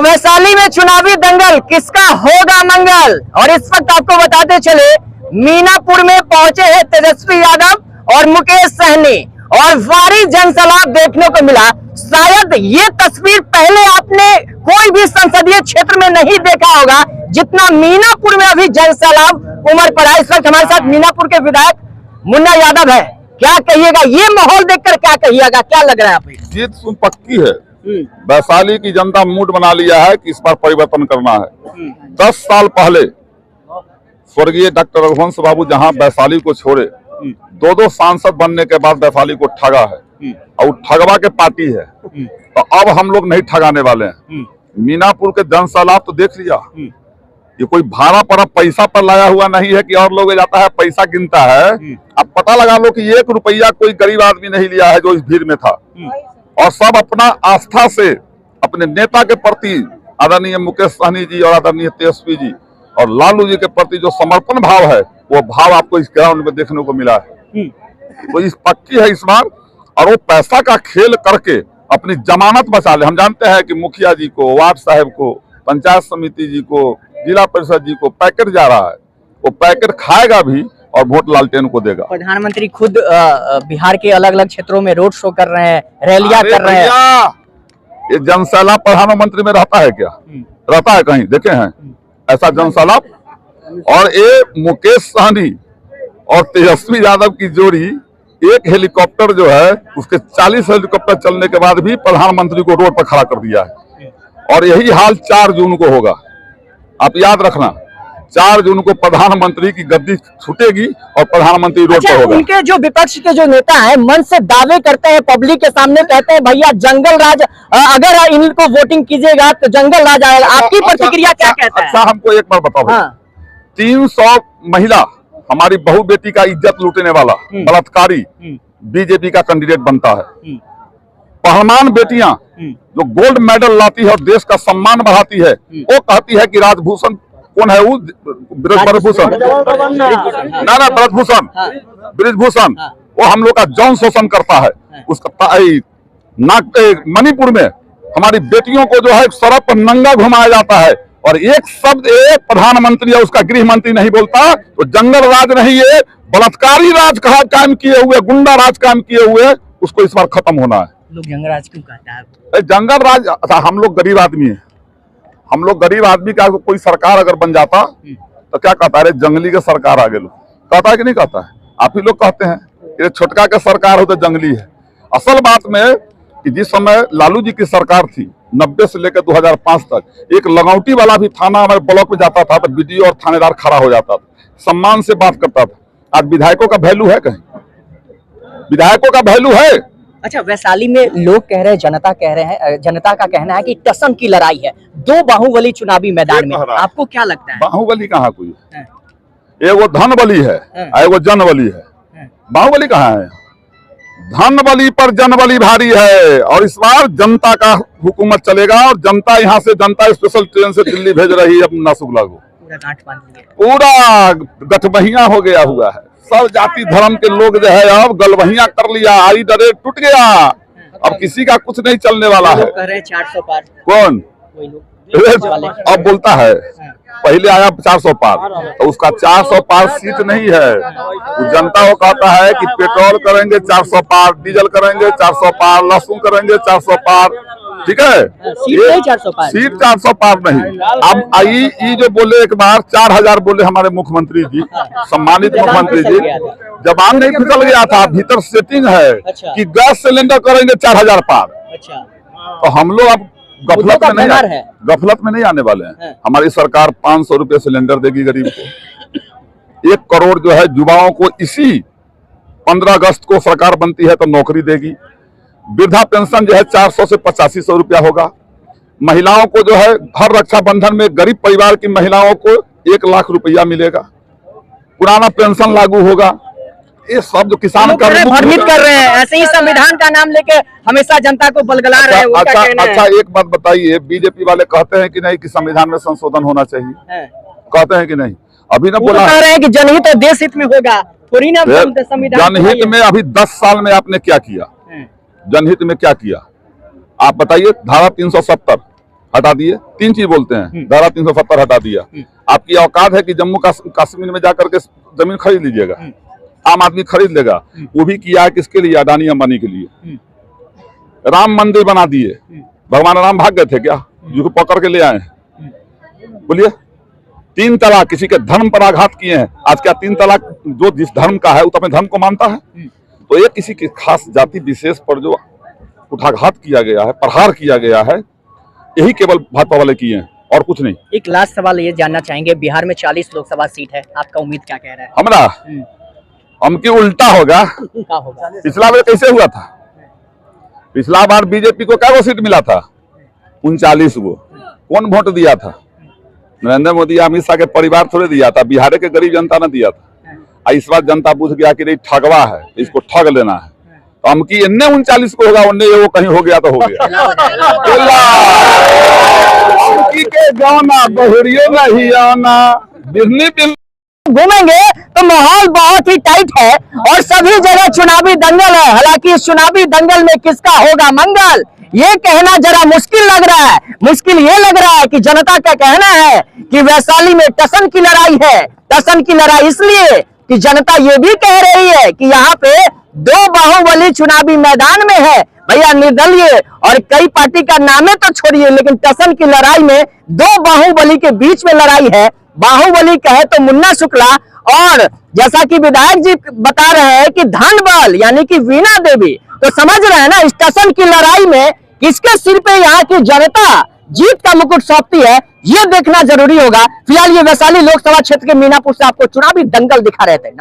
वैशाली में चुनावी दंगल, किसका होगा मंगल। और इस वक्त आपको बताते चले, मीनापुर में पहुंचे हैं तेजस्वी यादव और मुकेश सहनी और भारी जनसलाब देखने को मिला। शायद ये तस्वीर पहले आपने कोई भी संसदीय क्षेत्र में नहीं देखा होगा, जितना मीनापुर में अभी जनसलाब उमड़ पड़ा। इस वक्त हमारे साथ मीनापुर के विधायक मुन्ना यादव है। क्या कहिएगा, ये माहौल देखकर क्या कहिएगा, क्या लग रहा है आपको? जीत पक्की है। वैशाली की जनता मूड बना लिया है कि इस बार परिवर्तन करना है। 10 साल पहले स्वर्गीय डॉक्टर रघुवंश बाबू जहां वैशाली को छोड़े, 2 सांसद बनने के बाद वैशाली को ठगा है और ठगवा के पार्टी है। तो अब हम लोग नहीं ठगाने वाले हैं। मीनापुर के जनसैलाब तो देख लिया, ये कोई भाड़ा पर पैसा पर लाया हुआ नहीं है कि और लोग जाता है पैसा गिनता है। अब पता लगा लो कि 1 रुपया कोई गरीब आदमी नहीं लिया है जो इस भीड़ में था, और सब अपना आस्था से अपने नेता के प्रति, आदरणीय मुकेश सहनी जी और आदरणीय तेजस्वी जी और लालू जी के प्रति जो समर्पण भाव है, वो भाव आपको इस ग्राउंड में देखने को मिला है। तो इस पक्की है इस बार, और वो पैसा का खेल करके अपनी जमानत बचा ले। हम जानते हैं कि मुखिया जी को, वार्ड साहब को, पंचायत समिति जी को, जिला परिषद जी को पैकेट जा रहा है, वो पैकेट खाएगा भी और वोट लालटेन को देगा। प्रधानमंत्री खुद बिहार के अलग अलग क्षेत्रों में रोड शो कर रहे हैं, रैलियां कर रहे हैं। ये जनसैलाब प्रधानमंत्री में रहता है क्या? रहता है कहीं देखे हैं ऐसा जनसैलाब? और ये मुकेश सहनी और तेजस्वी यादव की जोड़ी, एक हेलीकॉप्टर जो है उसके 40 हेलीकॉप्टर चलने के बाद भी प्रधानमंत्री को रोड पर खड़ा कर दिया है। और यही हाल 4 जून को होगा। आप याद रखना, 4 जून को प्रधानमंत्री की गद्दी छूटेगी और प्रधानमंत्री रोड पर होगा। उनके जो विपक्ष के जो नेता हैं मन से दावे करते हैं, पब्लिक के सामने कहते हैं भैया जंगल राज, अगर इनको वोटिंग कीजिएगा तो जंगल राज आएगा। आपकी प्रतिक्रिया क्या कहता है? अच्छा हमको एक बार बताओ। हाँ। 300 महिला, हमारी बहू बेटी का इज्जत लूटने वाला बलात्कारी बीजेपी का कैंडिडेट बनता है। पहलवान बेटियां जो गोल्ड मेडल लाती है और देश का सम्मान बढ़ाती है, वो कहती है कि राजभूषण कौन है? वो ब्रजभूषण ना ब्रजभूषण, ब्रजभूषण वो हम लोग का जौन शोषण करता है। उसका मणिपुर में हमारी बेटियों को जो है सड़क पर नंगा घुमाया जाता है, और एक शब्द एक प्रधानमंत्री या उसका गृह मंत्री नहीं बोलता। तो जंगल राज नहीं, ये बलात्कारी राज कायम किए हुए, गुंडा राज कायम किए हुए, उसको इस बार खत्म होना है। लोग जंगल राज क्यों कहता है? जंगल राज, अच्छा हम लोग गरीब आदमी है, हम लोग गरीब आदमी का कोई सरकार अगर बन जाता तो क्या कहता है? जंगली के सरकार आगे लोग कहता है कि नहीं कहता है? आप ही लोग कहते हैं ये छोटका के सरकार हो तो जंगली है। असल बात में कि जिस समय लालू जी की सरकार थी 90 से लेकर 2005 तक, एक लगौटी वाला भी थाना हमारे ब्लॉक में जाता था तो बीडीओ और थानेदार खड़ा हो जाता था, सम्मान से बात करता था। आज विधायकों का वैल्यू है कहीं? विधायकों का वैल्यू है? अच्छा, वैशाली में लोग कह रहे हैं, जनता कह रहे हैं, जनता का कहना है कि टसन की लड़ाई है, 2 बाहुबली चुनावी मैदान में। आपको क्या लगता है? बाहुबली कहाँ कोई है? एगो धन बली है, एगो जन बली है। बाहुबली कहाँ है? धन बली पर जन बली भारी है, और इस बार जनता का हुकूमत चलेगा। और जनता यहाँ से, जनता स्पेशल ट्रेन से दिल्ली भेज रही है मुन्ना शुक्ला को। पूरा गठबहिया हो गया हुआ है, सब जाति धर्म के लोग जो है अब गलबहिया कर लिया, आई डरे टूट गया। अब किसी का कुछ नहीं चलने वाला है। 400 पार कौन अब बोलता है? पहले आया 400 पार, तो उसका 400 पार सीट नहीं है। तो जनता को कहता है कि पेट्रोल करेंगे 400 पार, डीजल करेंगे 400 पार, लहसुन करेंगे 400 पार, ठीक है? सीट 400 पार, सीट 400 पार नहीं। अब आई जो बोले एक बार 4000 बोले हमारे मुख्यमंत्री जी, सम्मानित मुख्यमंत्री जी, जबान नहीं फिसल गया था, भीतर सेटिंग है कि गैस सिलेंडर करेंगे 4000 पार। तो हम लोग अब गफलत में नहीं आने वाले हैं। हमारी सरकार 500 रुपए सिलेंडर देगी गरीब को। 1 करोड़ जो है युवाओं को इसी 15 अगस्त को सरकार बनती है तो नौकरी देगी। वृद्धा पेंशन जो है 400 से 8500 रुपया होगा। महिलाओं को जो है हर रक्षाबंधन में गरीब परिवार की महिलाओं को 1 लाख रुपया मिलेगा। पुराना पेंशन लागू होगा। ये सब जो किसान भ्रमित कर रहे हैं, ऐसे ही संविधान का नाम लेके हमेशा जनता को बलगला रहे हैं। अच्छा एक बात बताइए, बीजेपी वाले कहते हैं कि नहीं कि संविधान में संशोधन होना चाहिए? कहते हैं कि नहीं? अभी ना बोला कह रहे हैं कि जनहित और देश हित में होगा, थोड़ी ना संविधान जनहित में। अभी 10 साल में आपने क्या किया? जनहित में क्या किया आप बताइए? धारा 370 हटा दिए। 3 चीज बोलते हैं, धारा 370 हटा दिया। आपकी औकात है कि जम्मू कश्मीर में जाकर के जमीन खरीद लीजिएगा, आम आदमी खरीद लेगा। वो भी किया है किसके लिए? अडानी अंबानी के लिए। राम मंदिर बना दिए, भगवान राम भाग गए थे क्या? जिसको पकड़ के ले आए, बोलिए। 3 तलाक, किसी के धर्म पर आघात किए हैं। आज क्या 3 तलाक जो जिस धर्म का है वो तो अपने धर्म को मानता है, तो ये किसी की खास जाति विशेष पर जो उठाघात किया गया है, प्रहार किया गया है, यही केवल भाजपा वाले किए हैं और कुछ नहीं। एक लास्ट सवाल ये जानना चाहेंगे, बिहार में 40 लोकसभा सीट है, आपका उम्मीद क्या कह रहा है? हमारा हमकी उल्टा होगा। क्या होगा? पिछला बार कैसे हुआ था? पिछला बार बीजेपी को क्या सीट मिला था? 39 गो। कौन वोट दिया था? नरेंद्र मोदी, अमित शाह के परिवार थोड़े दिया था, बिहार के गरीब जनता ने दिया था। इस बार जनता पूछ गया कि ठगवा है, इसको ठग लेना है, तो हमकी इन्ने 39 को होगा, उन्ने वो कहीं हो गया तो हो गया। के गाना बहुरियो नहीं आना, घूमेंगे तो माहौल बहुत ही टाइट है और सभी जगह चुनावी दंगल है। हालांकि इस चुनावी दंगल में किसका होगा मंगल, ये कहना जरा मुश्किल लग रहा है। मुश्किल ये लग रहा है कि जनता का कहना है कि वैशाली में टसन की लड़ाई है। टसन की लड़ाई इसलिए कि जनता ये भी कह रही है कि यहाँ पे 2 बाहुबली चुनावी मैदान में है। भैया निर्दलीय और कई पार्टी का नामे तो छोड़िए, लेकिन टसन की लड़ाई में 2 बाहुबली के बीच में लड़ाई है। बाहुबली कहे तो मुन्ना शुक्ला, और जैसा कि विधायक जी बता रहे हैं कि धन बल यानी कि वीणा देवी। तो समझ रहे हैं ना, इस टसन की लड़ाई में किसके सिर पे यहाँ की जनता जीत का मुकुट सौंपती है, ये देखना जरूरी होगा। फिलहाल ये वैशाली लोकसभा क्षेत्र के मीनापुर से आपको चुनावी दंगल दिखा रहे थे।